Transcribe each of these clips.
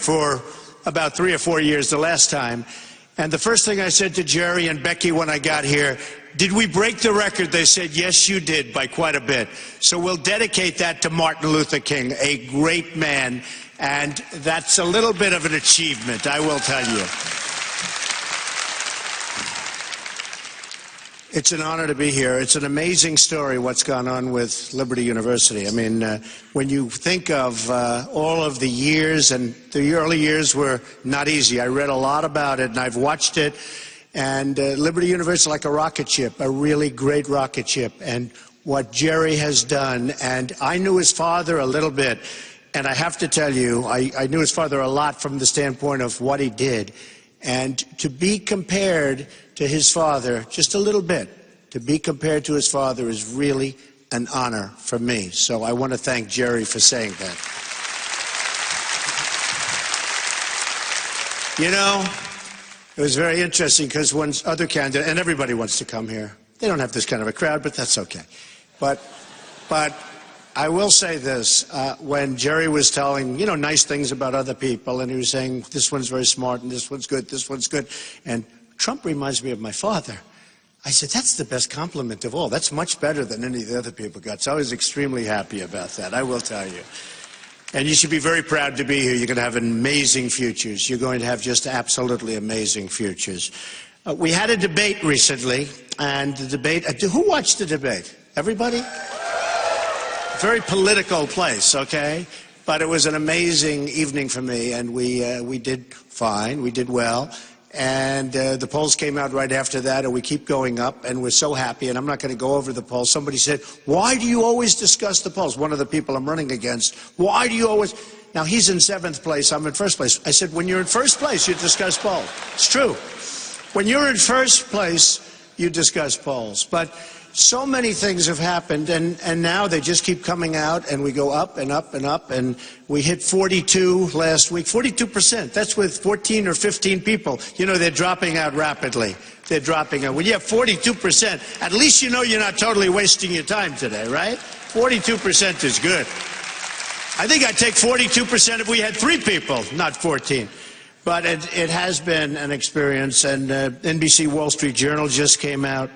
for about 3 or 4 years the last time. And the first thing I said to Jerry and Becky when I got here, did we break the record? They said, yes, you did, by quite a bit. So we'll dedicate that to Martin Luther King, a great man. And that's a little bit of an achievement, I will tell you. It's an honor to be here. It's an amazing story what's gone on with Liberty University. I mean, when you think of all of the years, and the early years were not easy. I read a lot about it, and I've watched it. And Liberty University is like a rocket ship, a really great rocket ship. And what Jerry has done, and I knew his father a little bit, and I have to tell you, I knew his father a lot from the standpoint of what he did. And to be compared to his father, just a little bit, to be compared to his father is really an honor for me. So I want to thank Jerry for saying that. You know, it was very interesting because when other candidates, and everybody wants to come here. They don't have this kind of a crowd, but that's okay. But I will say this, when Jerry was telling, you know, nice things about other people, and he was saying, this one's very smart, and this one's good, and Trump reminds me of my father. I said, that's the best compliment of all. That's much better than any of the other people got. So I was extremely happy about that, I will tell you. And you should be very proud to be here. You're going to have amazing futures. You're going to have just absolutely amazing futures. We had a debate recently, and the debate, who watched the debate? Everybody? Very political place, okay? But it was an amazing evening for me, and we did fine, we did well. And the polls came out right after that, and we keep going up, and we're so happy. And I'm not going to go over the polls. Somebody said, why do you always discuss the polls? One of the people I'm running against. Why do you always? Now, he's in 7th place, I'm in 1st place. I said, when you're in 1st place, you discuss polls. It's true. When you're in 1st place, you discuss polls. But so many things have happened, and now they just keep coming out, and we go up and up and up, and we hit 42 last week, 42%. That's with 14 or 15 people. You know, they're dropping out rapidly. They're dropping out. When you have 42%, at least you know you're not totally wasting your time today, right? 42% is good. I think I'd take 42% if we had 3 people, not 14. But it has been an experience, and NBC Wall Street Journal just came out.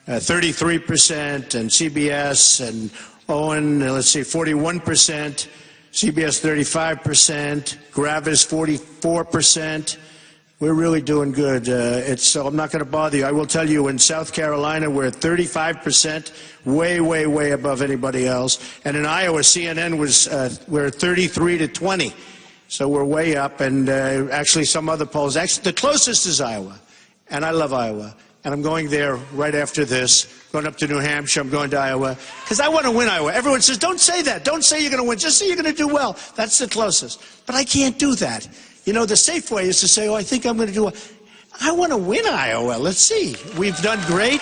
33%, and CBS and Owen, let's see, 41%, CBS 35%, Gravis 44%. We're really doing good. So I'm not going to bother you. I will tell you, in South Carolina, we're at 35%, way, way, way above anybody else. And in Iowa, CNN we're at 33 to 20. So we're way up, and actually some other polls. Actually, the closest is Iowa, and I love Iowa. And I'm going there right after this, going up to New Hampshire, I'm going to Iowa, because I want to win Iowa. Everyone says, don't say that. Don't say you're going to win. Just say you're going to do well. That's the closest. But I can't do that. You know, the safe way is to say, oh, I think I'm going to do well. I want to win Iowa. Let's see. We've done great.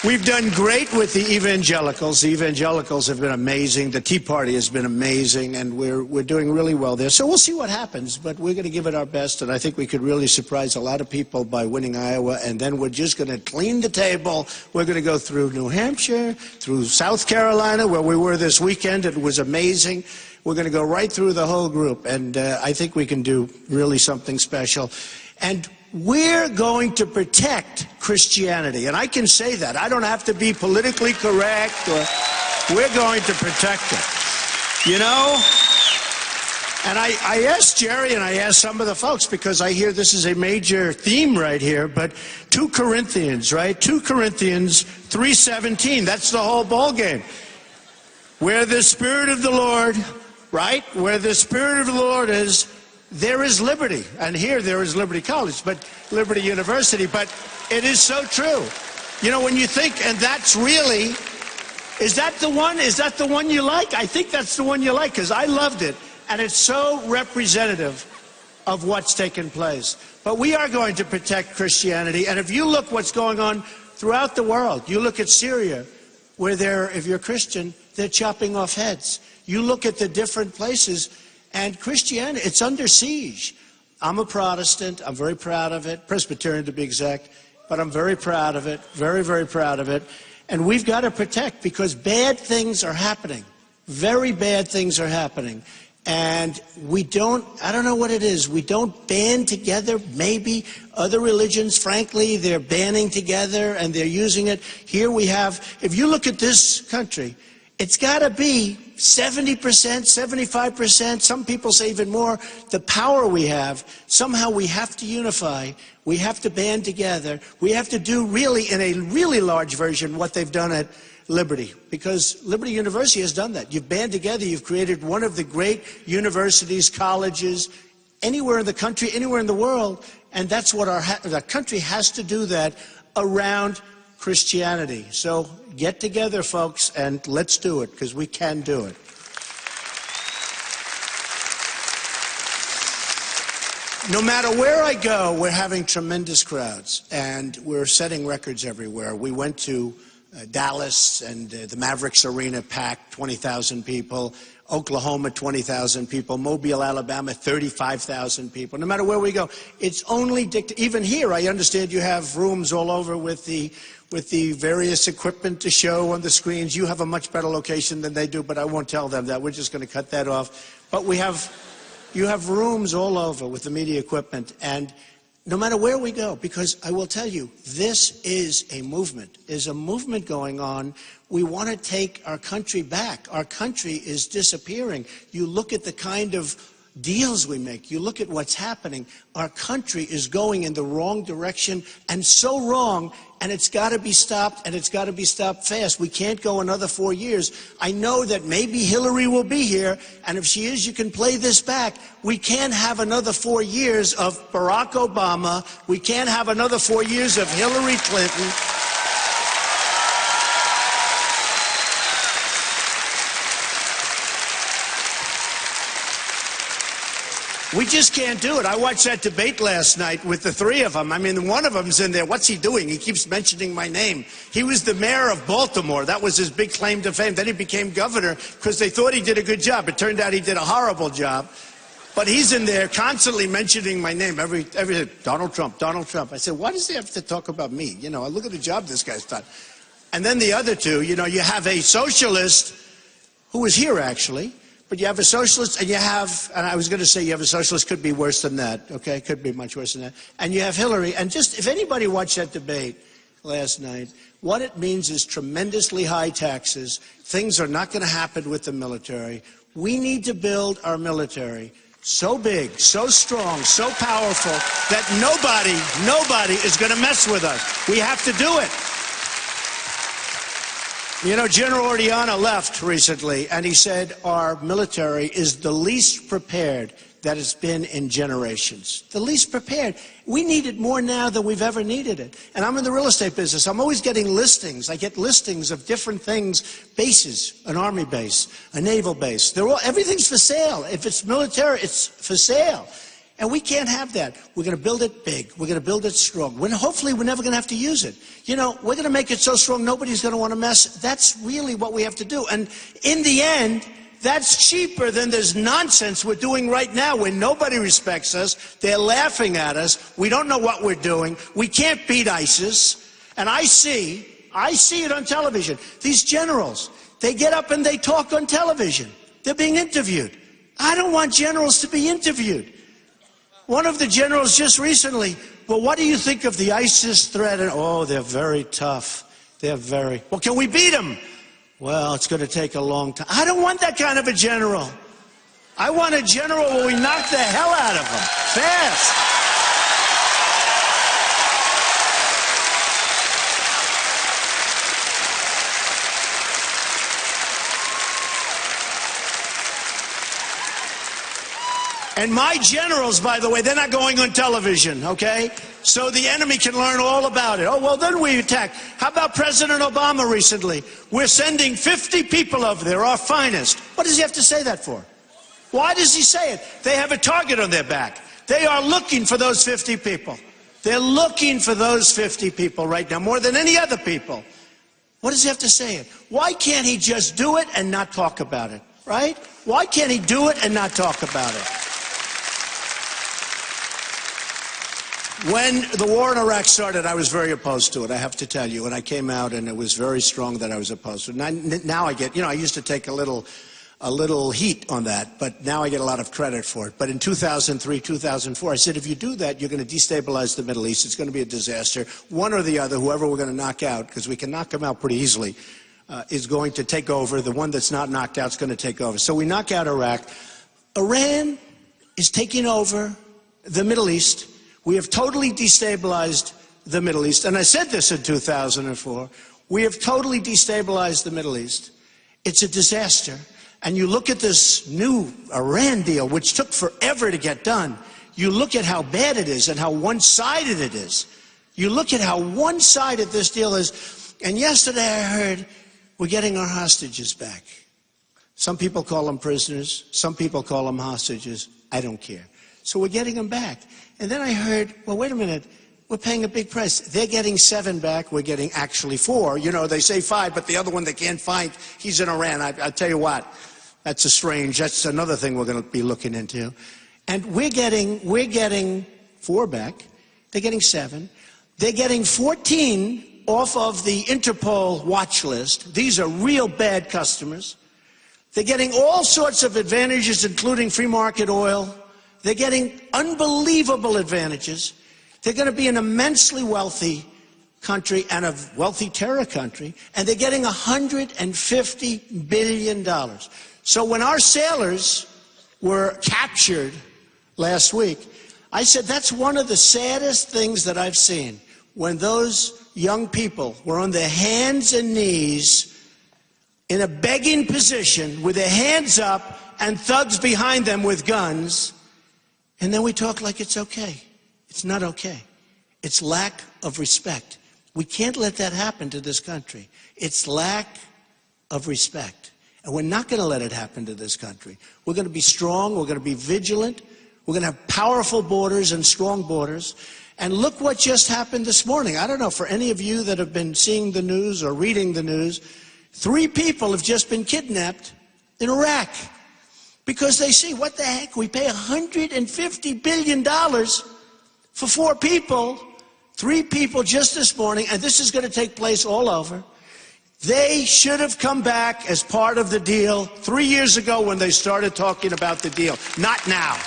We've done great with the evangelicals. The evangelicals have been amazing. The Tea Party has been amazing, and we're doing really well there. So we'll see what happens, but we're going to give it our best, and I think we could really surprise a lot of people by winning Iowa, and then we're just going to clean the table. We're going to go through New Hampshire, through South Carolina, where we were this weekend. It was amazing. We're going to go right through the whole group, and I think we can do really something special. And we're going to protect Christianity, and I can say that. I don't have to be politically correct. We're going to protect it, you know? And I asked Jerry and I asked some of the folks, because I hear this is a major theme right here, but 2 Corinthians, right? 2 Corinthians 3:17, that's the whole ball game. Where the Spirit of the Lord, right? Where the Spirit of the Lord is, there is liberty. And here there is Liberty College, but Liberty University. But it is so true. You know, when you think, and that's really, is that the one? Is that the one you like? I think that's the one you like, because I loved it. And it's so representative of what's taken place. But we are going to protect Christianity. And if you look what's going on throughout the world, you look at Syria, where if you're Christian, they're chopping off heads. You look at the different places, and Christianity, it's under siege. I'm a Protestant. I'm very proud of it. Presbyterian, to be exact. But I'm very proud of it. Very, very proud of it. And we've got to protect, because bad things are happening. Very bad things are happening. And we don't, I don't know what it is, we don't band together. Maybe other religions, frankly, they're banding together and they're using it. Here we have, if you look at this country, it's got to be 70%, 75%, some people say even more, the power we have. Somehow we have to unify, we have to band together, we have to do really, in a really large version, what they've done at Liberty, because Liberty University has done that. You've band together, you've created one of the great universities, colleges, anywhere in the country, anywhere in the world, and that's what our country has to do, that around Christianity. So get together, folks, and let's do it, because we can do it. No matter where I go, we're having tremendous crowds, and we're setting records everywhere. We went to Dallas, and the Mavericks Arena packed, 20,000 people. Oklahoma, 20,000 people. Mobile, Alabama, 35,000 people. No matter where we go, it's only even here, I understand you have rooms all over with the various equipment to show on the screens. You have a much better location than they do, but I won't tell them that. We're just going to cut that off. But you have rooms all over with the media equipment, and no matter where we go, because I will tell you, this is a movement. There's a movement going on. We want to take our country back. Our country is disappearing. You look at the kind of deals we make. You look at what's happening. Our country is going in the wrong direction, and so wrong, and it's got to be stopped, and it's got to be stopped fast. We can't go another 4 years. I know that maybe Hillary will be here, and if she is, you can play this back. We can't have another 4 years of Barack Obama. We can't have another 4 years of Hillary Clinton. We just can't do it. I watched that debate last night with the three of them. I mean, one of them's in there. What's he doing? He keeps mentioning my name. He was the mayor of Baltimore. That was his big claim to fame. Then he became governor because they thought he did a good job. It turned out he did a horrible job. But he's in there constantly mentioning my name. Every Donald Trump, Donald Trump. I said, why does he have to talk about me? You know, look at the job this guy's done. And then the other two, you know, you have a socialist who was here, actually. But you have a socialist, and you have, and I was going to say you have a socialist, could be worse than that, okay? Could be much worse than that. And you have Hillary. And just, if anybody watched that debate last night, what it means is tremendously high taxes. Things are not going to happen with the military. We need to build our military so big, so strong, so powerful that nobody is going to mess with us. We have to do it. You know, General Orellana left recently, and he said our military is the least prepared that it's been in generations. The least prepared. We need it more now than we've ever needed it. And I'm in the real estate business. I'm always getting listings. I get listings of different things, bases, an army base, a naval base. Everything's for sale. If it's military, it's for sale. And we can't have that. We're going to build it big. We're going to build it strong. Hopefully, we're never going to have to use it. You know, we're going to make it so strong nobody's going to want to mess. That's really what we have to do. And in the end, that's cheaper than this nonsense we're doing right now where nobody respects us. They're laughing at us. We don't know what we're doing. We can't beat ISIS. And I see it on television. These generals, they get up and they talk on television. They're being interviewed. I don't want generals to be interviewed. One of the generals just recently, well, what do you think of the ISIS threat? And, oh, they're very tough. Well, can we beat them? Well, it's going to take a long time. I don't want that kind of a general. I want a general where we knock the hell out of them fast. And my generals, by the way, they're not going on television, okay? So the enemy can learn all about it. Oh, well, then we attack. How about President Obama recently? We're sending 50 people over there, our finest. What does he have to say that for? Why does he say it? They have a target on their back. They are looking for those 50 people. They're looking for those 50 people right now, more than any other people. What does he have to say it? Why can't he just do it and not talk about it, right? Why can't he do it and not talk about it? When the war in Iraq started, I was very opposed to it, I have to tell you. And I came out, and it was very strong that I was opposed to it. Now I get, you know, I used to take a little a little heat on that, but now I get a lot of credit for it. But in 2003, 2004, I said, if you do that, you're going to destabilize the Middle East. It's going to be a disaster. One or the other, whoever we're going to knock out, because we can knock them out pretty easily, is going to take over. The one that's not knocked out is going to take over. So we knock out Iraq. Iran is taking over the Middle East. We have totally destabilized the Middle East. And I said this in 2004. We have totally destabilized the Middle East. It's a disaster. And you look at this new Iran deal, which took forever to get done. You look at how bad it is and how one-sided it is. You look at how one-sided this deal is. And yesterday I heard we're getting our hostages back. Some people call them prisoners. Some people call them hostages. I don't care. So we're getting them back. And then I heard, well, wait a minute. We're paying a big price. They're getting 7 back. We're getting actually 4. You know, they say 5, but the other one they can't find, he's in Iran. I tell you what, that's another thing we're going to be looking into. And we're getting 4 back. They're getting 7. They're getting 14 off of the Interpol watch list. These are real bad customers. They're getting all sorts of advantages, including free market oil. They're getting unbelievable advantages. They're going to be an immensely wealthy country and a wealthy terror country, and they're getting $150 billion. So when our sailors were captured last week, I said that's one of the saddest things that I've seen, when those young people were on their hands and knees in a begging position with their hands up and thugs behind them with guns, and then we talk like it's okay. It's not okay. It's lack of respect. We can't let that happen to this country. It's lack of respect. And we're not going to let it happen to this country. We're going to be strong. We're going to be vigilant. We're going to have powerful borders and strong borders. And look what just happened this morning. I don't know, for any of you that have been seeing the news or reading the news, 3 people have just been kidnapped in Iraq because they see, what the heck, we pay $150 billion for 4 people, 3 people just this morning, and this is going to take place all over. They should have come back as part of the deal 3 years ago when they started talking about the deal. Not now.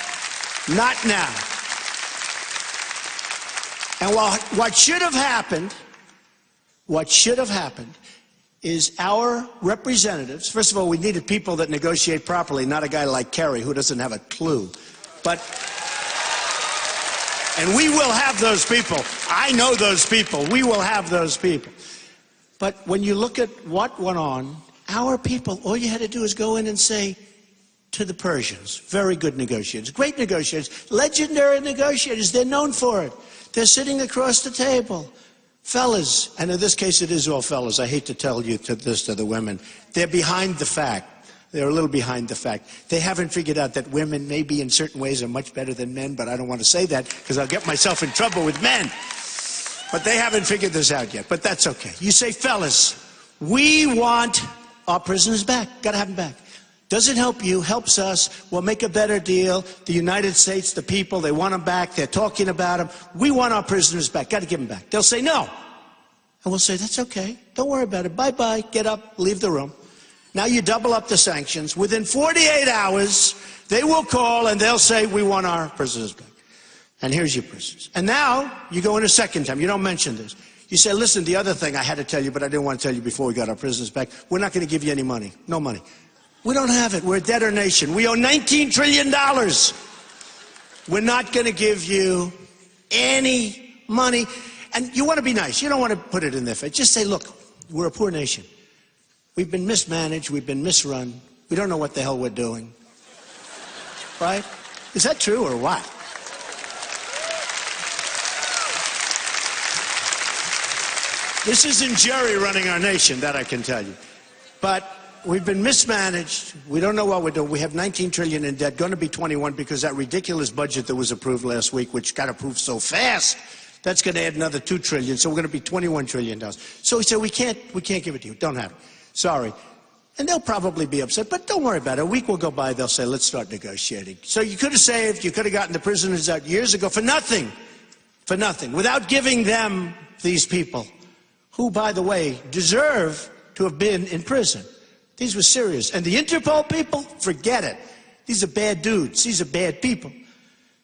Not now. And what should have happened is our representatives, first of all, we needed people that negotiate properly, not a guy like Kerry who doesn't have a clue. And we will have those people. I know those people. We will have those people. But when you look at what went on, our people, all you had to do is go in and say to the Persians, very good negotiators, great negotiators, legendary negotiators, they're known for it. They're sitting across the table. Fellas, and in this case it is all fellas, I hate to tell you to the women, they're behind the fact. They're a little behind the fact. They haven't figured out that women maybe in certain ways are much better than men, but I don't want to say that because I'll get myself in trouble with men. But they haven't figured this out yet, but that's okay. You say, fellas, we want our prisoners back. Got to have them back. Doesn't help you, helps us. We'll make a better deal. The United States, the people, they want them back. They're talking about them. We want our prisoners back. Got to give them back. They'll say no. And we'll say, that's okay. Don't worry about it. Bye-bye. Get up. Leave the room. Now you double up the sanctions. Within 48 hours, they will call and they'll say, we want our prisoners back. And here's your prisoners. And now you go in a second time. You don't mention this. You say, listen, the other thing I had to tell you, but I didn't want to tell you before we got our prisoners back. We're not going to give you any money. No money. We don't have it. We're a debtor nation. We owe $19 trillion. We're not going to give you any money. And you want to be nice. You don't want to put it in their face. Just say, look, we're a poor nation. We've been mismanaged. We've been misrun. We don't know what the hell we're doing. Right? Is that true or what? This isn't Jerry running our nation, that I can tell you. But we've been mismanaged. We don't know what we're doing. We have $19 trillion in debt, going to be 21 because that ridiculous budget that was approved last week, which got approved so fast, that's going to add another $2 trillion. So we're going to be $21 trillion. So we said, we can't give it to you. Don't have it. Sorry. And they'll probably be upset, but don't worry about it. A week will go by, they'll say, let's start negotiating. So you could have saved, you could have gotten the prisoners out years ago for nothing, without giving them these people, who, by the way, deserve to have been in prison. These were serious. And the Interpol people, forget it. These are bad dudes. These are bad people.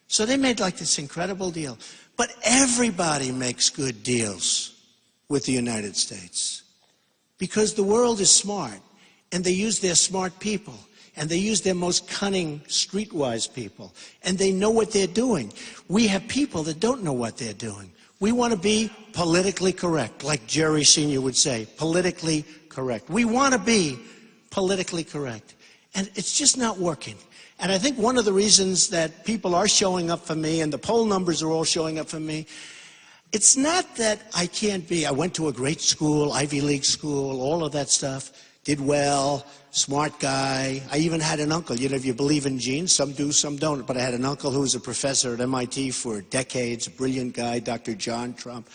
So they made like this incredible deal. But everybody makes good deals with the United States because the world is smart, and they use their smart people, and they use their most cunning, streetwise people, and they know what they're doing. We have people that don't know what they're doing. We want to be politically correct, like Jerry Sr. would say, politically correct. We want to be politically correct, and it's just not working. And I think one of the reasons that people are showing up for me, and the poll numbers are all showing up for me, it's not that I can't be. I went to a great school, Ivy League school, all of that stuff, did well, smart guy. I even had an uncle. You know, if you believe in genes, some do, some don't. But I had an uncle who was a professor at MIT for decades, a brilliant guy, Dr. John Trump.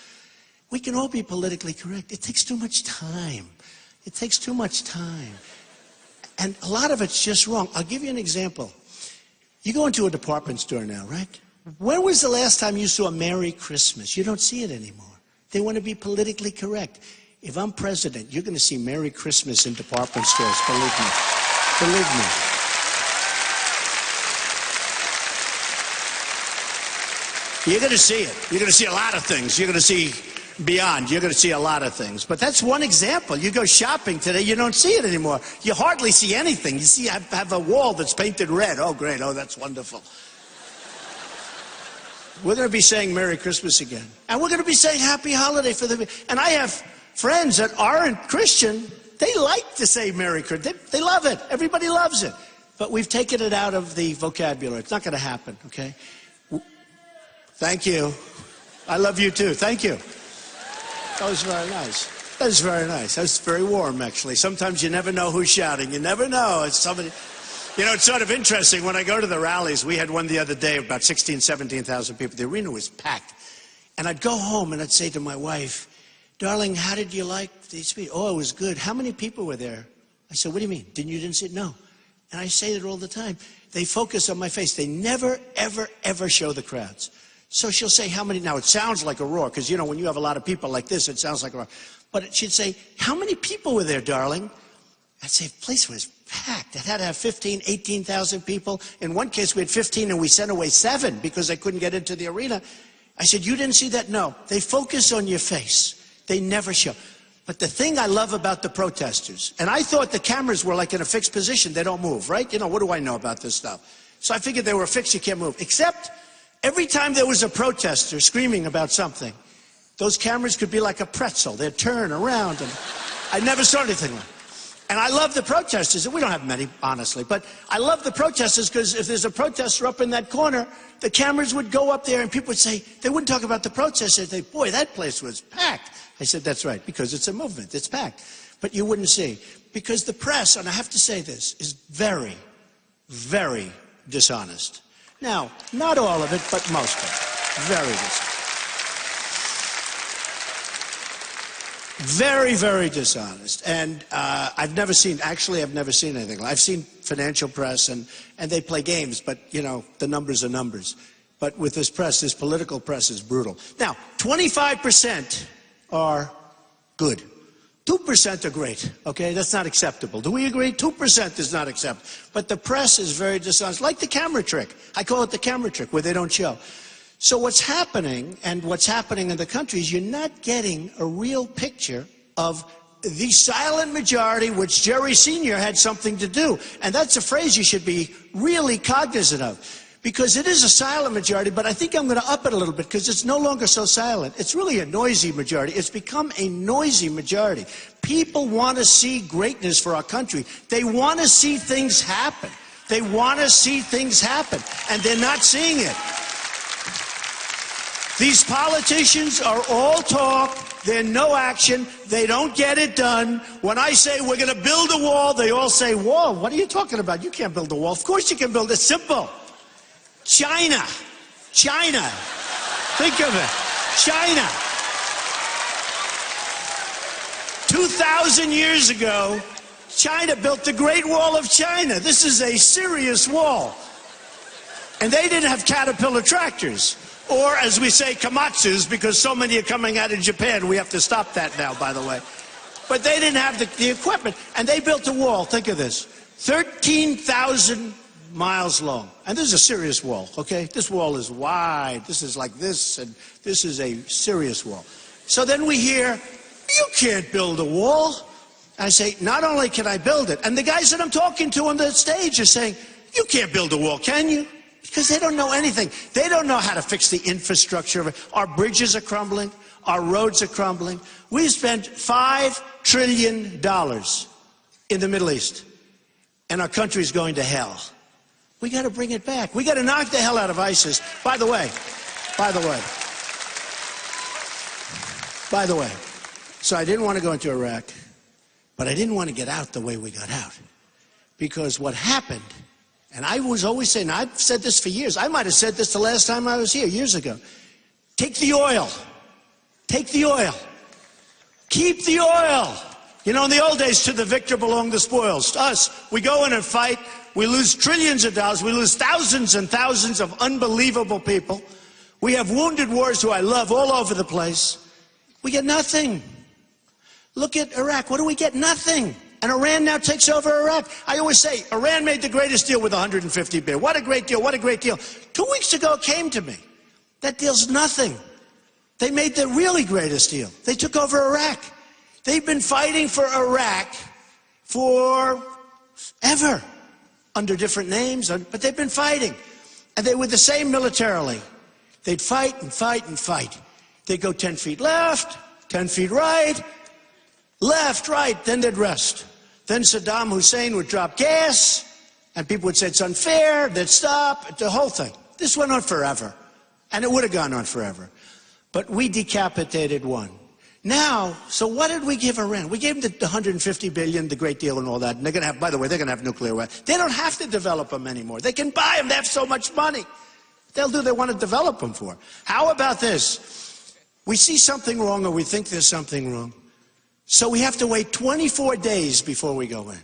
We can all be politically correct. It takes too much time. It takes too much time. And a lot of it's just wrong. I'll give you an example. You go into a department store now, right? When was the last time you saw Merry Christmas? You don't see it anymore. They want to be politically correct. If I'm president, you're going to see Merry Christmas in department stores, believe me. Believe me. You're going to see it. You're going to see a lot of things. You're going to see beyond. You're going to see a lot of things. But that's one example. You go shopping today, you don't see it anymore. You hardly see anything. You see, I have a wall that's painted red. Oh, great. Oh, that's wonderful. We're going to be saying Merry Christmas again. And we're going to be saying Happy Holiday for the... And I have friends that aren't Christian. They like to say Merry Christmas. They love it. Everybody loves it. But we've taken it out of the vocabulary. It's not going to happen, okay? Thank you. I love you too. Thank you. That was very nice. That was very nice. That was very warm, actually. Sometimes you never know who's shouting. You never know. It's somebody... You know, it's sort of interesting. When I go to the rallies, we had one the other day, about 16,000, 17,000 people. The arena was packed. And I'd go home and I'd say to my wife, darling, how did you like the speech? Oh, it was good. How many people were there? I said, what do you mean? You didn't see it? No. And I say it all the time. They focus on my face. They never, ever, ever show the crowds. So she'll say, how many? Now, it sounds like a roar, because, you know, when you have a lot of people like this, it sounds like a roar. But she'd say, how many people were there, darling? I'd say, the place was packed. It had to have 15, 18,000 people. In one case, we had 15, and we sent away 7 because they couldn't get into the arena. I said, you didn't see that? No. They focus on your face. They never show. But the thing I love about the protesters, and I thought the cameras were like in a fixed position. They don't move, right? You know, what do I know about this stuff? So I figured they were fixed. You can't move. Except every time there was a protester screaming about something, those cameras could be like a pretzel. They'd turn around, and I never saw anything like that. And I love the protesters. We don't have many, honestly, but I love the protesters because if there's a protester up in that corner, the cameras would go up there and people would say, they wouldn't talk about the protesters. They'd say, boy, that place was packed. I said, that's right, because it's a movement. It's packed. But you wouldn't see. Because the press, and I have to say this, is very, very dishonest. Now, not all of it, but most of it. Very dishonest. Very, very dishonest. And I've never seen anything. I've seen financial press, and they play games, but, you know, the numbers are numbers. But with this press, this political press is brutal. Now, 25% are good. 2% are great, okay? That's not acceptable. Do we agree? 2% is not acceptable. But the press is very dishonest, like the camera trick. I call it the camera trick, where they don't show. So what's happening, and what's happening in the country, is you're not getting a real picture of the silent majority, which Jerry Sr. had something to do. And that's a phrase you should be really cognizant of, because it is a silent majority, but I think I'm going to up it a little bit, because it's no longer so silent. It's really a noisy majority. It's become a noisy majority. People want to see greatness for our country. They want to see things happen. They want to see things happen, and they're not seeing it. These politicians are all talk, they're no action, they don't get it done. When I say we're going to build a wall, they all say, wall? What are you talking about? You can't build a wall. Of course you can build it. Simple. China. China. Think of it. China. 2,000 years ago, China built the Great Wall of China. This is a serious wall. And they didn't have Caterpillar tractors. Or, as we say, Komatsus, because so many are coming out of Japan. We have to stop that now, by the way. but they didn't have the equipment. And they built a wall, think of this, 13,000 miles long. And this is a serious wall, okay? This wall is wide, this is like this, and this is a serious wall. So then we hear, you can't build a wall. I say, not only can I build it, and the guys that I'm talking to on the stage are saying, you can't build a wall, can you? Because they don't know anything. They don't know how to fix the infrastructure of it. Our bridges are crumbling. Our roads are crumbling. We spent $5 trillion in the Middle East, and our country's going to hell. We got to bring it back. We got to knock the hell out of ISIS. By the way, so I didn't want to go into Iraq, but I didn't want to get out the way we got out. Because what happened, and I was always saying, I've said this for years, I might have said this the last time I was here, years ago. Take the oil. Take the oil. Keep the oil. You know, in the old days, to the victor belong the spoils. To us, we go in and fight, we lose trillions of dollars, we lose thousands and thousands of unbelievable people. We have wounded warriors who I love all over the place. We get nothing. Look at Iraq. What do we get? Nothing. And Iran now takes over Iraq. I always say, Iran made the greatest deal with $150 billion. What a great deal, what a great deal. 2 weeks ago it came to me. That deal's nothing. They made the really greatest deal. They took over Iraq. They've been fighting for Iraq for ever, under different names, but they've been fighting. And they were the same militarily. They'd fight and fight and fight. They'd go 10 feet left, 10 feet right, left, right, then they'd rest. Then Saddam Hussein would drop gas, and people would say it's unfair, they'd stop, the whole thing. This went on forever, and it would have gone on forever. But we decapitated one. Now, so what did we give Iran? We gave them the $150 billion, the great deal and all that, and they're going to have, by the way, they're going to have nuclear weapons. They don't have to develop them anymore. They can buy them, they have so much money. They'll do what they want to develop them for. How about this? We see something wrong or we think there's something wrong. So we have to wait 24 days before we go in.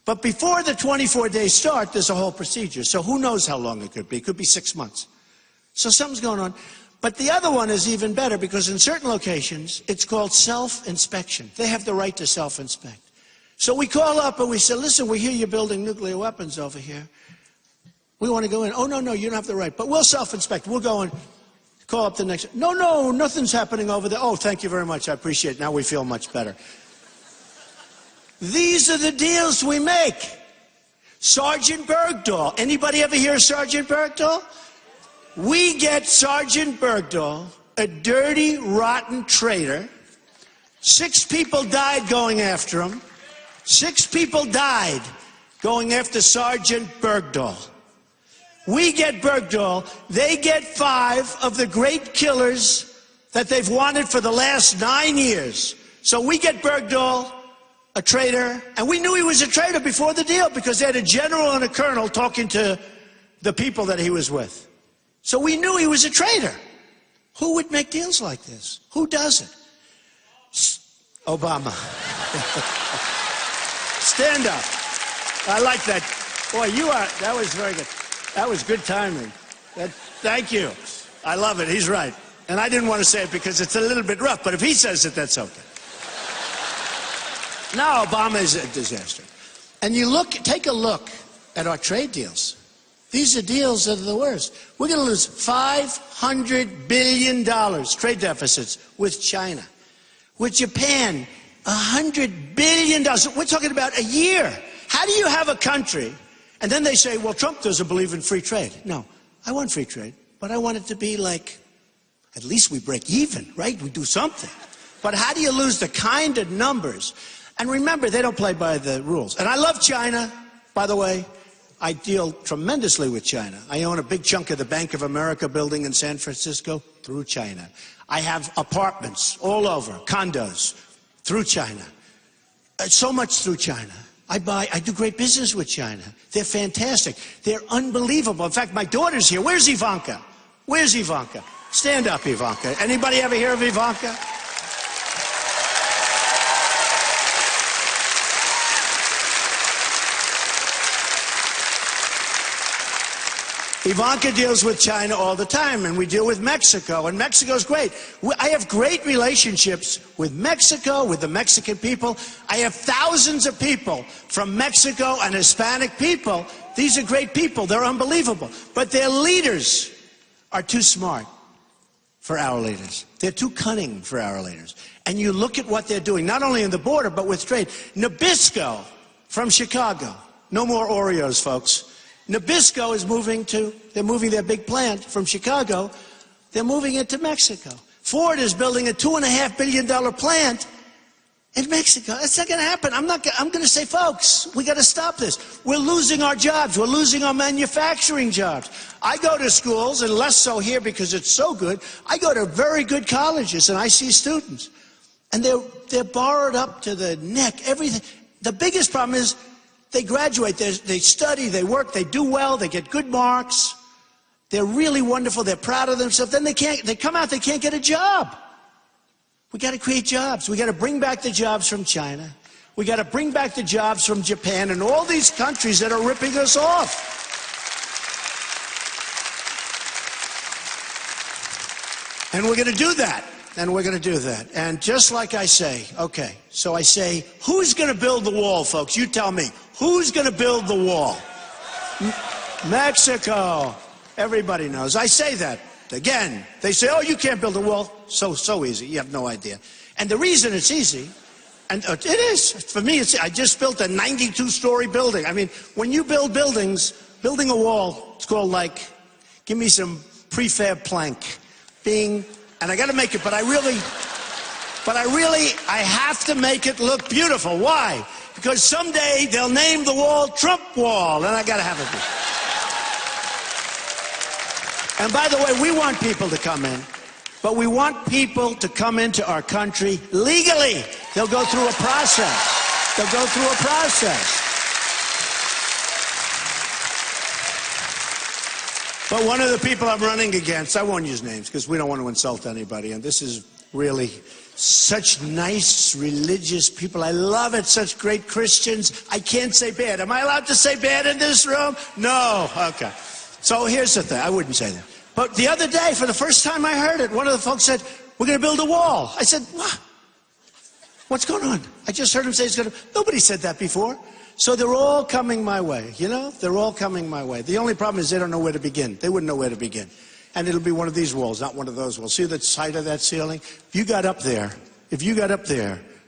But before the 24 days start, there's a whole procedure. So who knows how long it could be? It could be 6 months. So something's going on. But the other one is even better because in certain locations, it's called self-inspection. They have the right to self-inspect. So we call up and we say, listen, we hear you're building nuclear weapons over here. We want to go in. Oh, no, you don't have the right. But we'll self-inspect. We'll go and call up the next. No, nothing's happening over there. Oh, thank you very much. I appreciate it. Now we feel much better. These are the deals we make. Sergeant Bergdahl. Anybody ever hear of Sergeant Bergdahl? We get Sergeant Bergdahl, a dirty, rotten traitor. 6 people died going after him. 6 people died going after Sergeant Bergdahl. We get Bergdahl. They get 5 of the great killers that they've wanted for the last 9 years. So we get Bergdahl, a traitor, and we knew he was a traitor before the deal because they had a general and a colonel talking to the people that he was with. So we knew he was a traitor. Who would make deals like this? Who does it? Obama. Stand up. I like that. Boy, that was very good. That was good timing. Thank you. I love it. He's right. And I didn't want to say it because it's a little bit rough, but if he says it, that's okay. Now Obama is a disaster. And take a look at our trade deals. These are deals that are the worst. We're going to lose $500 billion trade deficits with China. With Japan, $100 billion. We're talking about a year. How do you have a country, and then they say, well, Trump doesn't believe in free trade. No, I want free trade, but I want it to be like, at least we break even, right? We do something. But how do you lose the kind of numbers? And remember, they don't play by the rules. And I love China, by the way. I deal tremendously with China. I own a big chunk of the Bank of America building in San Francisco through China. I have apartments all over, condos, through China. So much through China. I do great business with China. They're fantastic. They're unbelievable. In fact, my daughter's here. Where's Ivanka? Where's Ivanka? Stand up, Ivanka. Anybody ever hear of Ivanka? Ivanka deals with China all the time, and we deal with Mexico, and Mexico's great. I have great relationships with Mexico, with the Mexican people. I have thousands of people from Mexico and Hispanic people. These are great people. They're unbelievable. But their leaders are too smart for our leaders. They're too cunning for our leaders. And you look at what they're doing, not only in the border, but with trade. Nabisco from Chicago. No more Oreos, folks. Nabisco is they're moving their big plant from Chicago. They're moving it to Mexico. Ford is building a $2.5 billion plant in Mexico. It's not going to happen. I'm going to say, folks, we got to stop this. We're losing our jobs. We're losing our manufacturing jobs. I go to schools, and less so here because it's so good. I go to very good colleges, and I see students. And they're borrowed up to the neck, everything. The biggest problem is they graduate, they study, they work, they do well, they get good marks. They're really wonderful, they're proud of themselves. Then they come out, they can't get a job. We got to create jobs. We got to bring back the jobs from China. We got to bring back the jobs from Japan and all these countries that are ripping us off. And we're going to do that. And we're going to do that. And just like I say, okay, so I say, who's going to build the wall, folks? You tell me. Who's going to build the wall? Mexico. Everybody knows. I say that. Again, they say, oh, you can't build a wall. So easy. You have no idea. And the reason it's easy, and it is, for me, I just built a 92-story building. I mean, when you build buildings, building a wall, it's called like, give me some prefab plank. And I got to make it, but I have to make it look beautiful. Why? Because someday they'll name the wall Trump Wall, and I got to have it. And by the way, we want people to come in, but we want people to come into our country legally. They'll go through a process. They'll go through a process. But one of the people I'm running against, I won't use names because we don't want to insult anybody, and this is really such nice religious people. I love it, such great Christians. I can't say bad. Am I allowed to say bad in this room? No. Okay. So here's the thing. I wouldn't say that. But the other day, for the first time I heard it, one of the folks said, we're going to build a wall. I said, what? What's going on? I just heard him say he's going to. Nobody said that before. So they're all coming my way, you know? They're all coming my way. The only problem is they don't know where to begin. They wouldn't know where to begin. And it'll be one of these walls, not one of those walls. See the height of that ceiling? If you got up there,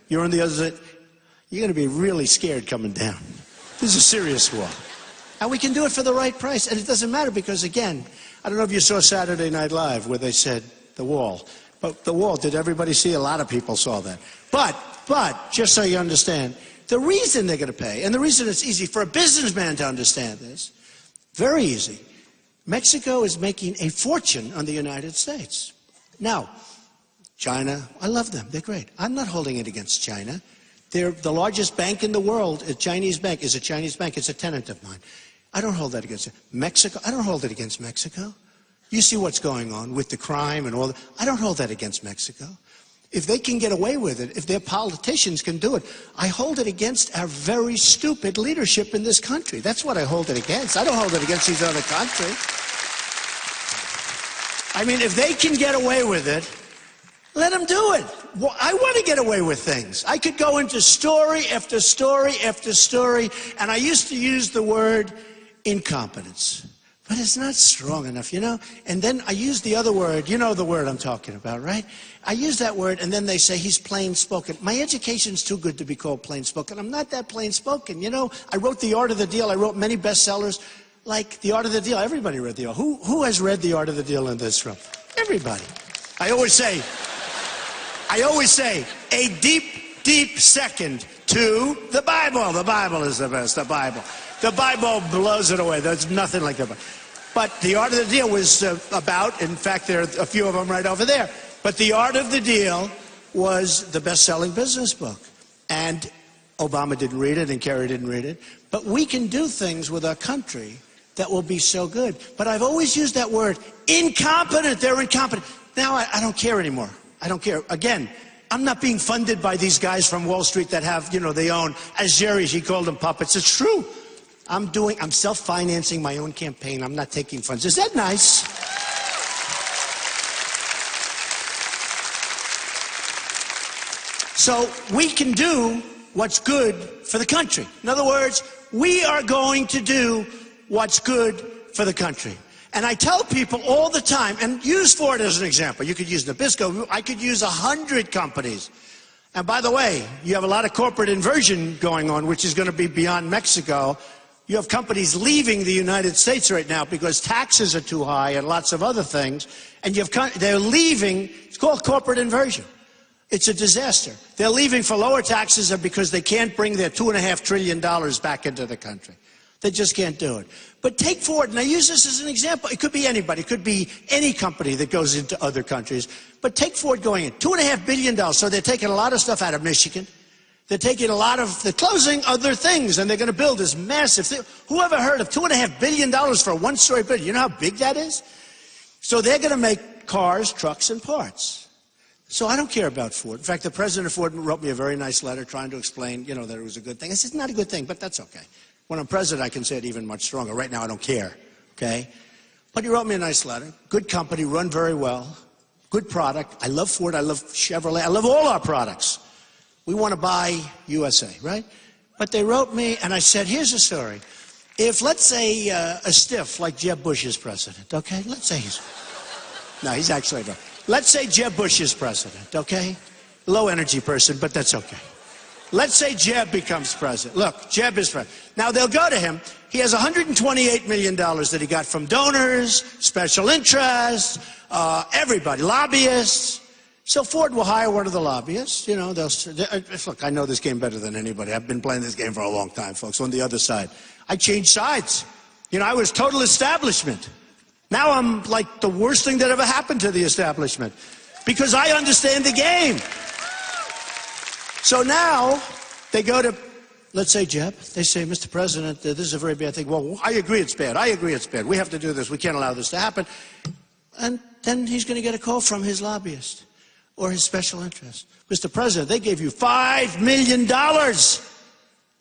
you're on the other side, you're going to be really scared coming down. This is a serious wall. And we can do it for the right price. And it doesn't matter because, again, I don't know if you saw Saturday Night Live where they said the wall. But the wall, did everybody see? A lot of people saw that. But, just so you understand, the reason they're going to pay, and the reason it's easy for a businessman to understand this, very easy. Mexico is making a fortune on the United States. Now, China, I love them. They're great. I'm not holding it against China. They're the largest bank in the world. A Chinese bank is a Chinese bank. It's a tenant of mine. I don't hold that against it. Mexico, I don't hold it against Mexico. You see what's going on with the crime and all that. I don't hold that against Mexico. If they can get away with it, if their politicians can do it, I hold it against our very stupid leadership in this country. That's what I hold it against. I don't hold it against these other countries. I mean, if they can get away with it, let them do it. Well, I want to get away with things. I could go into story after story after story, and I used to use the word incompetence. But it's not strong enough, you know? And then I use the other word. You know the word I'm talking about, right? I use that word, and then they say he's plain-spoken. My education's too good to be called plain-spoken. I'm not that plain-spoken, you know? I wrote The Art of the Deal. I wrote many bestsellers like The Art of the Deal. Everybody read The Art. Who has read The Art of the Deal in this room? Everybody. I always say, a deep, deep second to the Bible. The Bible is the best, the Bible. The Bible blows it away. There's nothing like the Bible. But The Art of the Deal was about, in fact, there are a few of them right over there. But The Art of the Deal was the best-selling business book. And Obama didn't read it, and Kerry didn't read it. But we can do things with our country that will be so good. But I've always used that word, incompetent. They're incompetent. Now I don't care anymore. I don't care. Again, I'm not being funded by these guys from Wall Street that have, you know, they own, as Jerry, he called them puppets. It's true. I'm self-financing my own campaign. I'm not taking funds. Is that nice? So we can do what's good for the country. In other words, we are going to do what's good for the country. And I tell people all the time, and use Ford as an example. You could use Nabisco. I could use 100 companies. And by the way, you have a lot of corporate inversion going on, which is going to be beyond Mexico. You have companies leaving the United States right now because taxes are too high and lots of other things. And they're leaving. It's called corporate inversion. It's a disaster. They're leaving for lower taxes because they can't bring their $2.5 trillion back into the country. They just can't do it. But take Ford, and I use this as an example. It could be anybody. It could be any company that goes into other countries. But take Ford going in. $2.5 billion. So they're taking a lot of stuff out of Michigan. They're taking a lot of, they're closing other things, and they're going to build this massive thing. Who ever heard of $2.5 billion for a one-story building? You know how big that is? So they're going to make cars, trucks, and parts. So I don't care about Ford. In fact, the president of Ford wrote me a very nice letter trying to explain, that it was a good thing. I said, it's not a good thing, but that's okay. When I'm president, I can say it even much stronger. Right now, I don't care, okay? But he wrote me a nice letter. Good company, run very well. Good product. I love Ford. I love Chevrolet. I love all our products. We want to buy USA, right? But they wrote me, and I said, here's the story. If, let's say, a stiff like Jeb Bush is president, okay? Let's say he's actually not. Let's say Jeb Bush is president, okay? Low energy person, but that's okay. Let's say Jeb becomes president. Look, Jeb is president. Now, they'll go to him. He has $128 million that he got from donors, special interests, everybody, lobbyists. So Ford will hire one of the lobbyists. Look, I know this game better than anybody. I've been playing this game for a long time, folks, on the other side. I changed sides. I was total establishment. Now I'm like the worst thing that ever happened to the establishment because I understand the game. So now they go to, let's say, Jeb. They say, Mr. President, this is a very bad thing. Well, I agree it's bad. I agree it's bad. We have to do this. We can't allow this to happen. And then he's going to get a call from his lobbyist or his special interest. Mr. President, they gave you $5 million.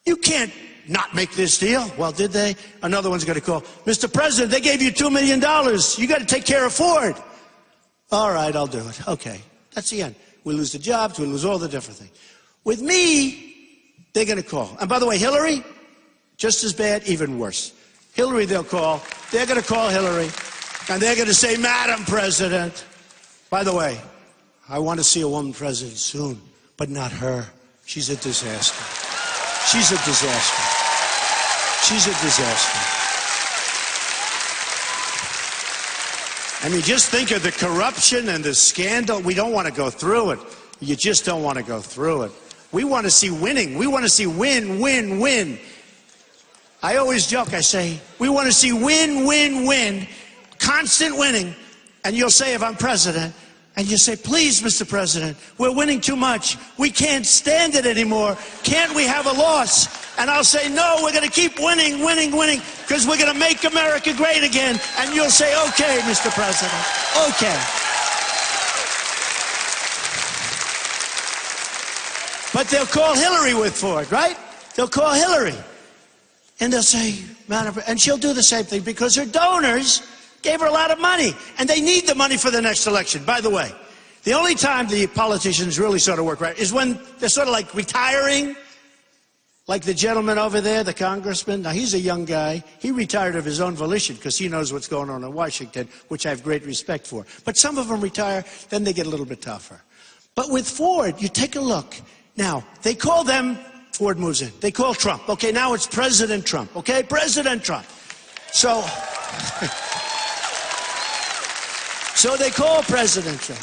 You can't not make this deal. Well, did they? Another one's going to call. Mr. President, they gave you $2 million. You got to take care of Ford. All right, I'll do it. Okay. That's the end. We lose the jobs. We lose all the different things. With me, they're going to call. And by the way, Hillary, just as bad, even worse. Hillary, they'll call. They're going to call Hillary. And they're going to say, Madam President. By the way, I want to see a woman president soon, but not her. She's a disaster. She's a disaster. She's a disaster. I mean, just think of the corruption and the scandal. We don't want to go through it. You just don't want to go through it. We want to see winning. We want to see win, win, win. I always joke. I say, we want to see win, win, win, constant winning. And you'll say, if I'm president, and you say, please, Mr. President, we're winning too much. We can't stand it anymore. Can't we have a loss? And I'll say, no, we're going to keep winning, winning, winning, because we're going to make America great again. And you'll say, okay, Mr. President, okay. But they'll call Hillary with Ford, right? They'll call Hillary. And they'll say, and she'll do the same thing because her donors gave her a lot of money. And they need the money for the next election. By the way, the only time the politicians really sort of work right is when they're sort of like retiring. Like the gentleman over there, the congressman. Now, he's a young guy. He retired of his own volition because he knows what's going on in Washington, which I have great respect for. But some of them retire, then they get a little bit tougher. But with Ford, you take a look. Now, they call them, Ford moves in. They call Trump. Okay, now it's President Trump. Okay, President Trump. So, so they call President Trump.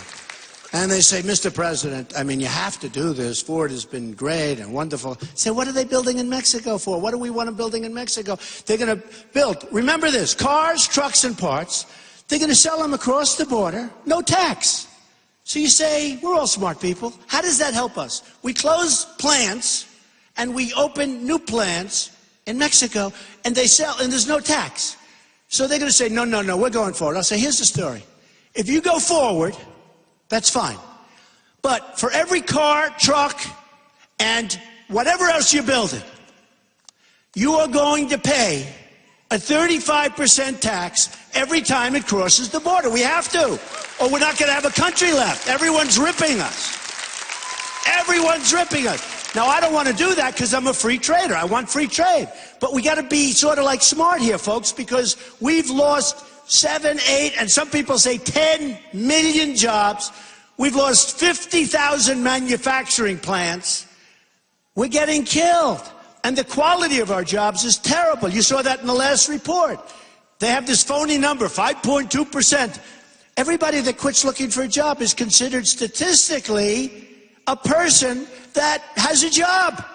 And they say, Mr. President, I mean, you have to do this. Ford has been great and wonderful. Say, what are they building in Mexico for? What do we want them building in Mexico? They're going to build, remember this, cars, trucks, and parts. They're going to sell them across the border, no tax. So you say, we're all smart people. How does that help us? We close plants and we open new plants in Mexico and they sell and there's no tax. So they're going to say, no, no, no, we're going forward. I'll say, here's the story. If you go forward, that's fine. But for every car, truck, and whatever else you're building, you are going to pay a 35% tax every time it crosses the border. We have to, or we're not going to have a country left. Everyone's ripping us. Everyone's ripping us. Now, I don't want to do that because I'm a free trader. I want free trade. But we got to be sort of like smart here, folks, because we've lost 7, 8, and some people say 10 million jobs. We've lost 50,000 manufacturing plants. We're getting killed. And the quality of our jobs is terrible. You saw that in the last report. They have this phony number, 5.2%. Everybody that quits looking for a job is considered statistically a person that has a job.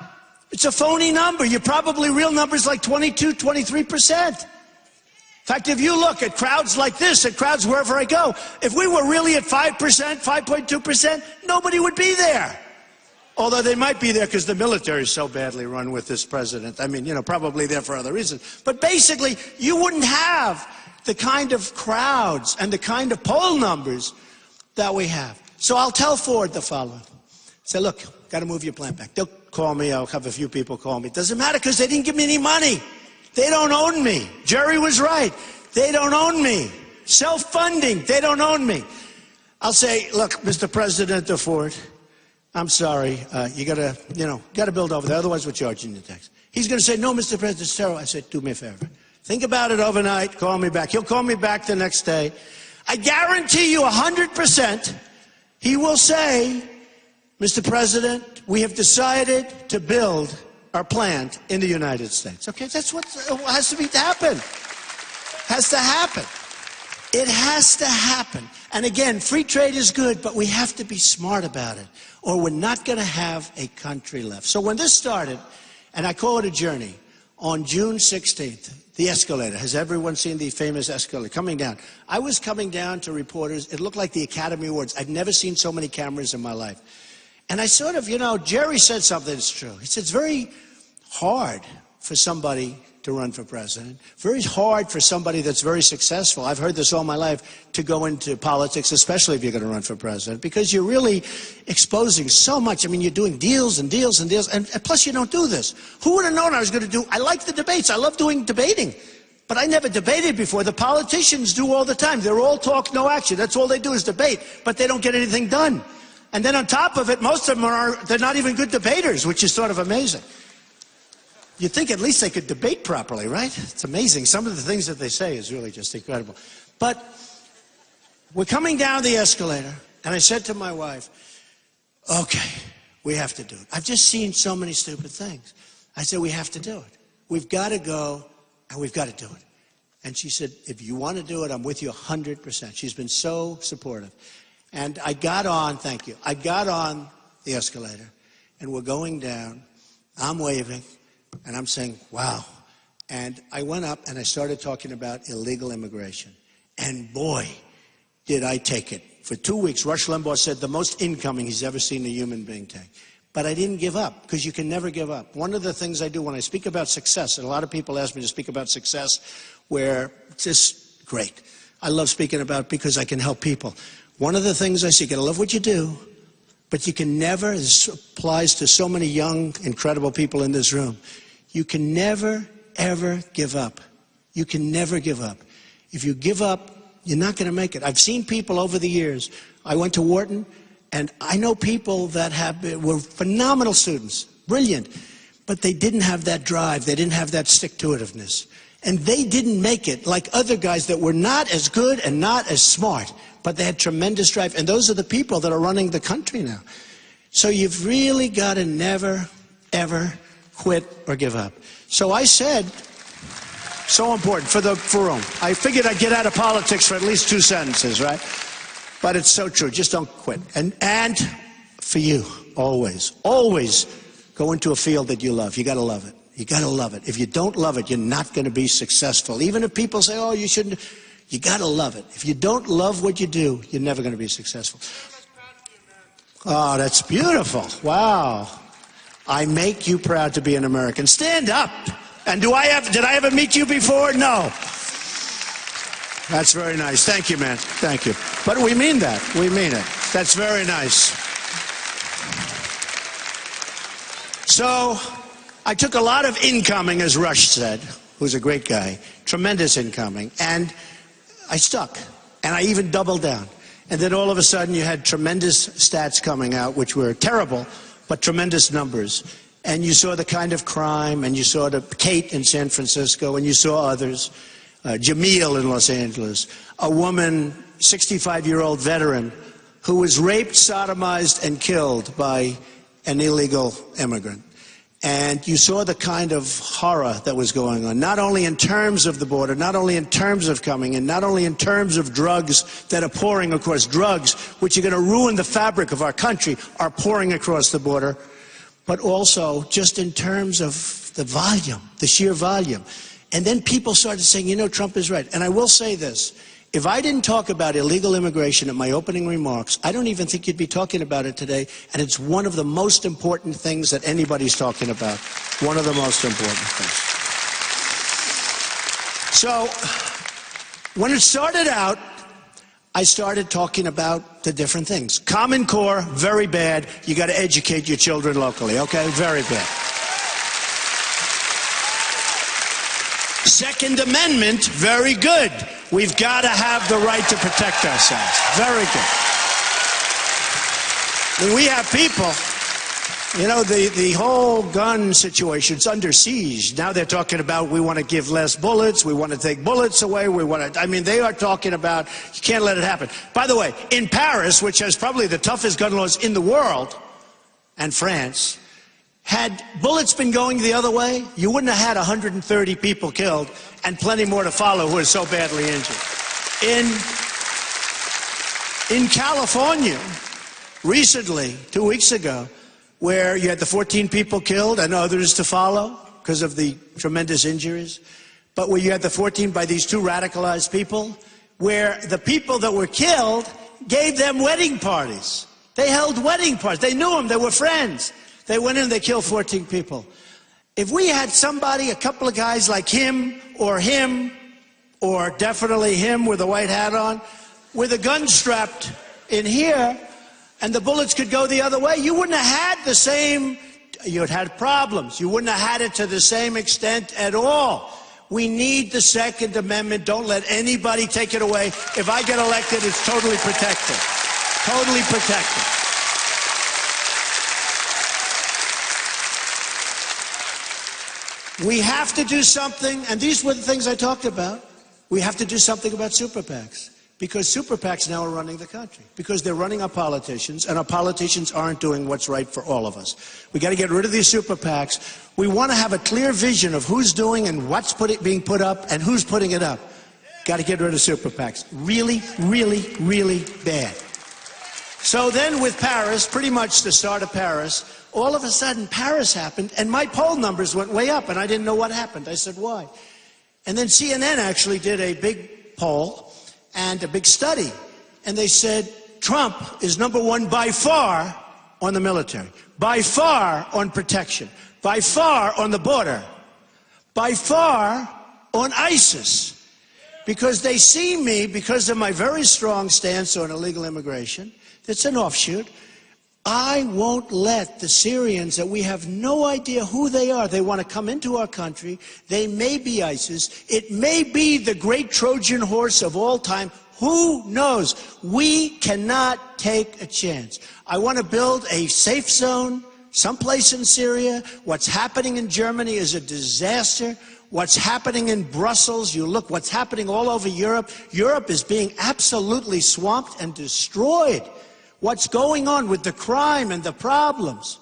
It's a phony number. Your probably real number is like 22, 23%. In fact, if you look at crowds like this, at crowds wherever I go, if we were really at 5%, 5.2%, nobody would be there. Although they might be there because the military is so badly run with this president. I mean, you know, probably there for other reasons. But basically, you wouldn't have the kind of crowds and the kind of poll numbers that we have. So I'll tell Ford the following. Say, look, got to move your plant back. They'll call me. I'll have a few people call me. It doesn't matter because they didn't give me any money. They don't own me. Jerry was right. They don't own me. Self-funding. They don't own me. I'll say, look, Mr. President of Ford, I'm sorry. You got to build over there. Otherwise, we're charging you tax. He's going to say, no, Mr. President, it's terrible. I said, do me a favor. Think about it overnight. Call me back. He'll call me back the next day. I guarantee you 100% he will say, Mr. President, we have decided to build our plant in the United States. Okay, that's what has to happen. Has to happen. It has to happen. And again, free trade is good, but we have to be smart about it, or we're not going to have a country left. So when this started, and I call it a journey, on June 16th, the escalator. Has everyone seen the famous escalator coming down? I was coming down to reporters. It looked like the Academy Awards. I've never seen so many cameras in my life. And I sort of, Jerry said something that's true. He said it's very hard for somebody to run for president. Very hard for somebody that's very successful. I've heard this all my life, to go into politics, especially if you're going to run for president, because you're really exposing so much. I mean, you're doing deals and deals and deals, and plus you don't do this. Who would have known I was going to do? I like the debates. I love doing debating. But I never debated before. The politicians do all the time. They're all talk, no action. That's all they do is debate, but they don't get anything done. And then on top of it, most of them they're not even good debaters, which is sort of amazing. You'd think at least they could debate properly, right? It's amazing. Some of the things that they say is really just incredible. But we're coming down the escalator, and I said to my wife, okay, we have to do it. I've just seen so many stupid things. I said, we have to do it. We've got to go, and we've got to do it. And she said, if you want to do it, I'm with you 100%. She's been so supportive. And I got on, thank you, I got on the escalator, and we're going down. I'm waving. And I'm saying, wow. And I went up and I started talking about illegal immigration. And boy, did I take it. For 2 weeks, Rush Limbaugh said the most incoming he's ever seen a human being take. But I didn't give up, because you can never give up. One of the things I do when I speak about success, and a lot of people ask me to speak about success, where it's just great. I love speaking about it because I can help people. One of the things I say, you gotta love what you do, but you can never, this applies to so many young, incredible people in this room, you can never, ever give up. You can never give up. If you give up, you're not going to make it. I've seen people over the years. I went to Wharton, and I know people that were phenomenal students, brilliant, but they didn't have that drive. They didn't have that stick-to-itiveness. And they didn't make it like other guys that were not as good and not as smart, but they had tremendous drive. And those are the people that are running the country now. So you've really got to never, ever quit or give up. So I said, so important for Rome. I figured I'd get out of politics for at least 2 sentences, right? But it's so true. Just don't quit. And for you, always, always go into a field that you love. You got to love it. You got to love it. If you don't love it, you're not going to be successful. Even if people say, oh, you shouldn't, you got to love it. If you don't love what you do, you're never going to be successful. Oh, that's beautiful. Wow. I make you proud to be an American. Stand up. And did I ever meet you before? No. That's very nice. Thank you, man. Thank you. But we mean that. We mean it. That's very nice. So I took a lot of incoming, as Rush said, who's a great guy, tremendous incoming, and I stuck, and I even doubled down. And then all of a sudden you had tremendous stats coming out, which were terrible, but tremendous numbers. And you saw the kind of crime, and you saw the Kate in San Francisco, and you saw others, Jamil in Los Angeles, a woman, 65-year-old veteran, who was raped, sodomized, and killed by an illegal immigrant. And you saw the kind of horror that was going on, not only in terms of the border, not only in terms of coming in, not only in terms of drugs that are pouring across, drugs which are going to ruin the fabric of our country are pouring across the border, but also just in terms of the volume, the sheer volume. And then people started saying, you know, Trump is right. And I will say this. If I didn't talk about illegal immigration in my opening remarks, I don't even think you'd be talking about it today, and it's one of the most important things that anybody's talking about. One of the most important things. So, when it started out, I started talking about the different things. Common Core, very bad. You got to educate your children locally, okay? Very bad. Second Amendment, very good. We've got to have the right to protect ourselves. Very good. I mean, we have people, you know, the whole gun situation's under siege. Now they're talking about we want to give less bullets, we want to take bullets away, we want to, I mean, they are talking about you can't let it happen. By the way, in Paris, which has probably the toughest gun laws in the world, and France, had bullets been going the other way, you wouldn't have had 130 people killed and plenty more to follow who are so badly injured. In California, recently, 2 weeks ago, where you had the 14 people killed and others to follow because of the tremendous injuries, but where you had the 14 by these two radicalized people, where the people that were killed gave them wedding parties. They held wedding parties. They knew them. They were friends. They went in and they killed 14 people. If we had somebody, a couple of guys like him, or definitely him with a white hat on, with a gun strapped in here, and the bullets could go the other way, you wouldn't have had the same, you'd had problems. You wouldn't have had it to the same extent at all. We need the Second Amendment. Don't let anybody take it away. If I get elected, it's totally protected. Totally protected. We have to do something, and these were the things I talked about. We have to do something about super PACs, because super PACs now are running the country, because they're running our politicians, and our politicians aren't doing what's right for all of us. We got to get rid of these super PACs. We want to have a clear vision of who's doing and what's being put up and who's putting it up. Got to get rid of super PACs. Really, really, really bad. So then with Paris, pretty much the start of Paris, all of a sudden Paris happened and my poll numbers went way up and I didn't know what happened. I said, why? And then CNN actually did a big poll and a big study. And they said, Trump is #1 by far on the military, by far on protection, by far on the border, by far on ISIS. Because they see me, because of my very strong stance on illegal immigration, that's an offshoot. I won't let the Syrians that we have no idea who they are. They want to come into our country. They may be ISIS. It may be the great Trojan horse of all time. Who knows? We cannot take a chance. I want to build a safe zone someplace in Syria. What's happening in Germany is a disaster. What's happening in Brussels, you look, what's happening all over Europe. Europe is being absolutely swamped and destroyed. What's going on with the crime and the problems.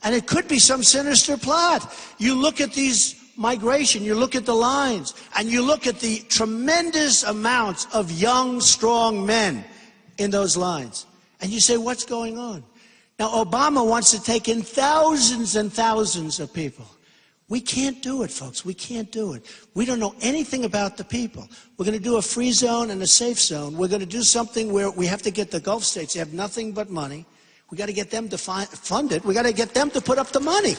And it could be some sinister plot. You look at these migration, you look at the lines, and you look at the tremendous amounts of young, strong men in those lines. And you say, what's going on? Now, Obama wants to take in thousands and thousands of people. We can't do it, folks. We can't do it. We don't know anything about the people. We're going to do a free zone and a safe zone. We're going to do something where we have to get the Gulf states. They have nothing but money. We got to get them to fund it. We got to get them to put up the money.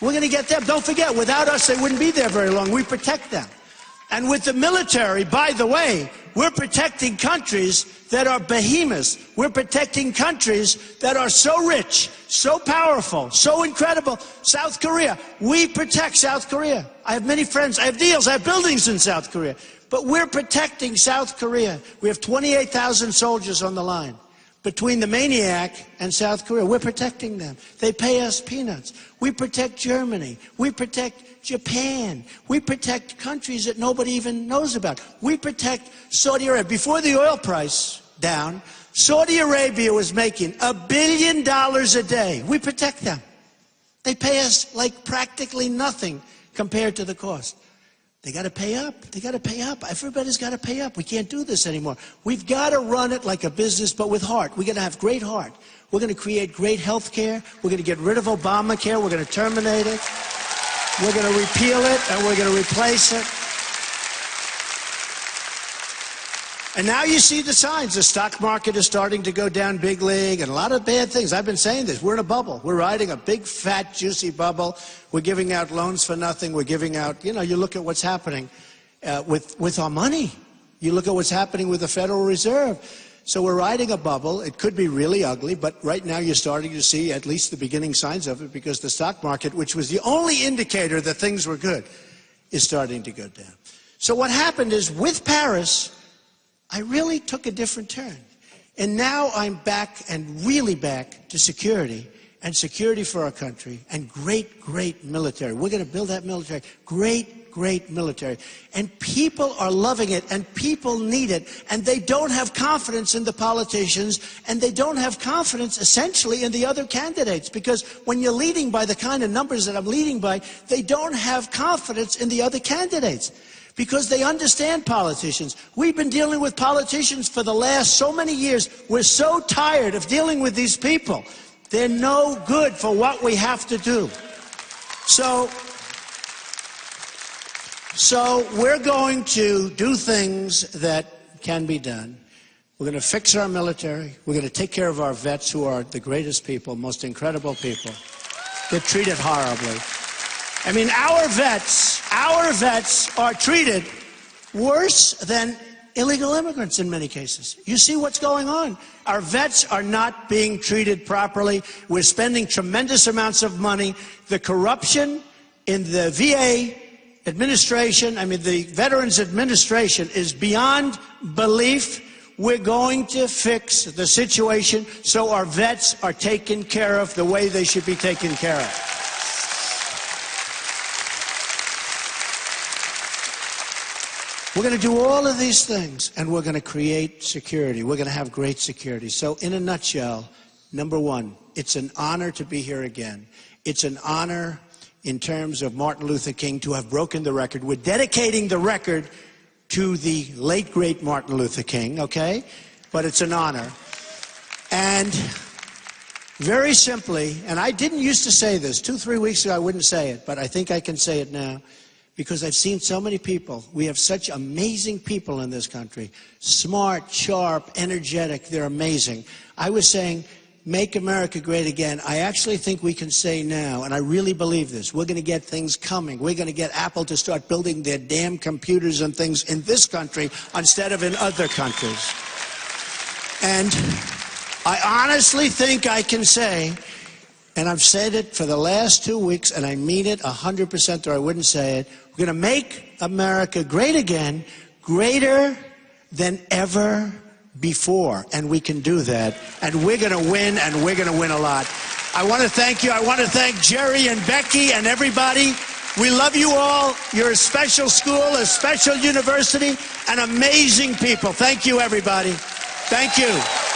We're going to get them. Don't forget, without us, they wouldn't be there very long. We protect them. And with the military, by the way, we're protecting countries that are behemoths. We're protecting countries that are so rich so powerful, so incredible. South Korea, we protect South Korea. I have many friends, I have deals, I have buildings in South Korea. But we're protecting South Korea. We have 28,000 soldiers on the line. Between the maniac and South Korea, we're protecting them. They pay us peanuts. We protect Germany. We protect Japan. We protect countries that nobody even knows about. We protect Saudi Arabia. Before the oil price down, Saudi Arabia was making $1 billion a day. We protect them. They pay us like practically nothing compared to the cost. They got to pay up. They got to pay up. Everybody's got to pay up. We can't do this anymore. We've got to run it like a business, but with heart. We're going to have great heart. We're going to create great health care. We're going to get rid of Obamacare. We're going to terminate it. We're going to repeal it, and we're going to replace it. And now you see the signs. The stock market is starting to go down big league, and a lot of bad things. I've been saying this. We're in a bubble. We're riding a big, fat, juicy bubble. We're giving out loans for nothing. We're giving out, you look at what's happening with our money. You look at what's happening with the Federal Reserve. So we're riding a bubble. It could be really ugly, but right now you're starting to see at least the beginning signs of it, because the stock market, which was the only indicator that things were good, is starting to go down. So what happened is, with Paris, I really took a different turn. And now I'm back, and really back, to security, and security for our country, and great, great military. We're going to build that military. Great, great military. And people are loving it, and people need it, and they don't have confidence in the politicians, and they don't have confidence, essentially, in the other candidates, because when you're leading by the kind of numbers that I'm leading by, they don't have confidence in the other candidates, because they understand politicians. We've been dealing with politicians for the last so many years. We're so tired of dealing with these people. They're no good for what we have to do. So we're going to do things that can be done. We're going to fix our military. We're going to take care of our vets, who are the greatest people, most incredible people. They're treated horribly. I mean, our vets are treated worse than illegal immigrants in many cases. You see what's going on. Our vets are not being treated properly. We're spending tremendous amounts of money. The corruption in the VA administration, the Veterans Administration, is beyond belief. We're going to fix the situation so our vets are taken care of the way they should be taken care of. We're going to do all of these things, and we're going to create security. We're going to have great security. So in a nutshell, number one, it's an honor to be here again. It's an honor in terms of Martin Luther King to have broken the record. We're dedicating the record to the late, great Martin Luther King, okay? But it's an honor. And very simply, and I didn't used to say this, 2-3 weeks ago I wouldn't say it, but I think I can say it now, because I've seen so many people. We have such amazing people in this country. Smart, sharp, energetic, they're amazing. I was saying, make America great again. I actually think we can say now, and I really believe this, we're going to get things coming. We're going to get Apple to start building their damn computers and things in this country instead of in other countries. And I honestly think I can say, and I've said it for the last 2 weeks, and I mean it 100%, or I wouldn't say it, we're going to make America great again, greater than ever before, and we can do that, and we're going to win, and we're going to win a lot. I want to thank you. I want to thank Jerry and Becky and everybody. We love you all. You're a special school, a special university, and amazing people. Thank you, everybody. Thank you.